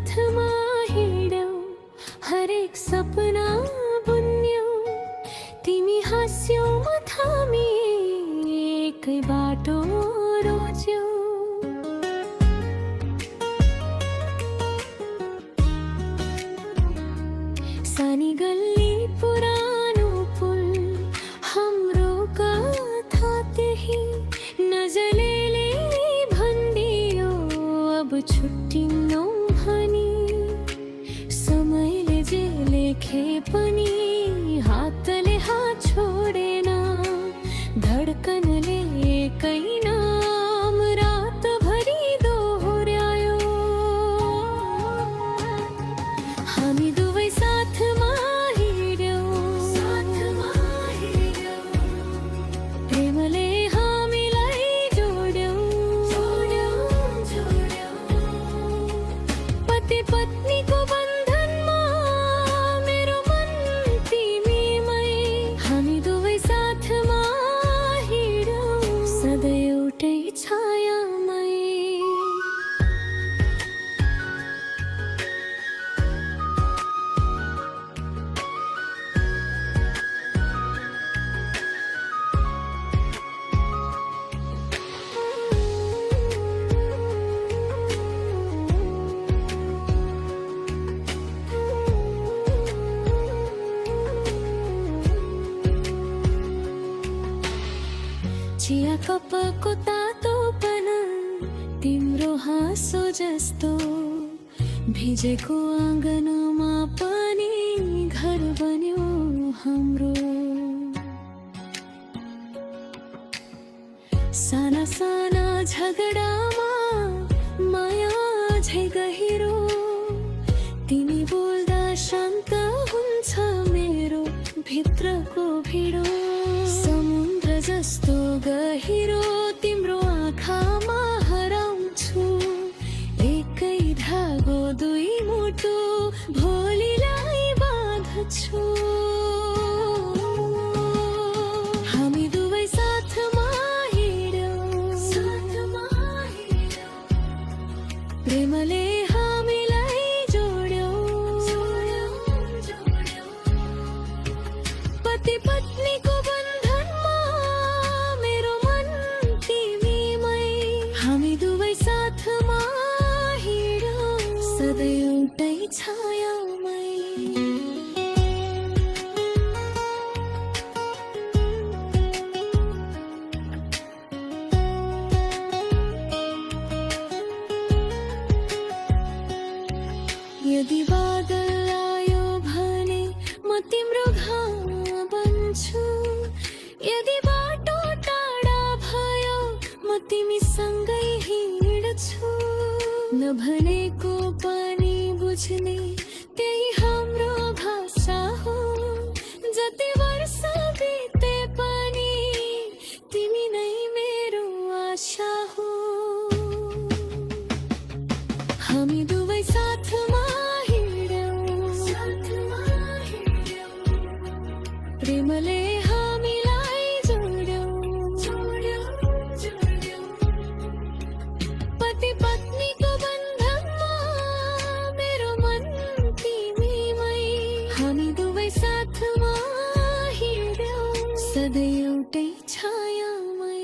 સાથમાં હિડ્યો, હરેક સપના બુન્યો, તીમી હાસ્યોમાં થામી એક બાટો રોજ્યો. सानी गली पुरानो पुल हमरो का था ही नजर ले ले भंडियो अब छुट्टी नो भनी समय ले जे लेखे पनी हाथ ले हाथ छोड़े ना धड़कन ले कई नाम रात भरी दोहरायो. हामी दुवै સાથમાં હિડ્યો, પ્રેમ લે હામી લઈ જોડ્યો. પતિ પત્ની કો બંધન માં મેરો મન તીમી મય. हामी दुवै સાથમાં હિડ્યો, સદૈવ ઉઠે છાયામય. चिया कप को तातो पण तिम्रो हाँसो जस्तो भिजेको आँगनमा पनि घर बन्यो हाम्रो. साना साना झगडामा माया झै गहिरो तिमी बोल्दा शान्त हुन्छ मेरो भित्रको भिडो. समुद्र जस्तो गहिरो तिम्रो आँखामा हराउँछु एकै धागो दुई मुटु भोलिलाई बाँध्छु. हामी दुवै સાથમાં હિડ્યો, પ્રેમલે हामीलाई जोड्यो. पति पत्नीको बन्धनमा मेरो मन तिमीमै. हामी दुवै સાથમાં હિડ્યો, सधैँ एउटै छायामै. यदि बादल आयो भने म तिम्रो घाम बन्छु. यदि बाटो टाढा भयो म तिमीसँगै हिँड्छु. नभनेको पनि बुझ्ने त्यही हाम्रो भाषा हो. जति वर्ष बिते पनि तिमी नै मेरो आशा हो. हामी दुवै સાથમાં હિડ્યો, પ્રેમલે हामीलाई जोड्यो. पति पत्नीको बन्धनमा मेरो मन तिमीमै. हामी दुवै સાથમાં હિડ્યો, सधैँ एउटै छायामै.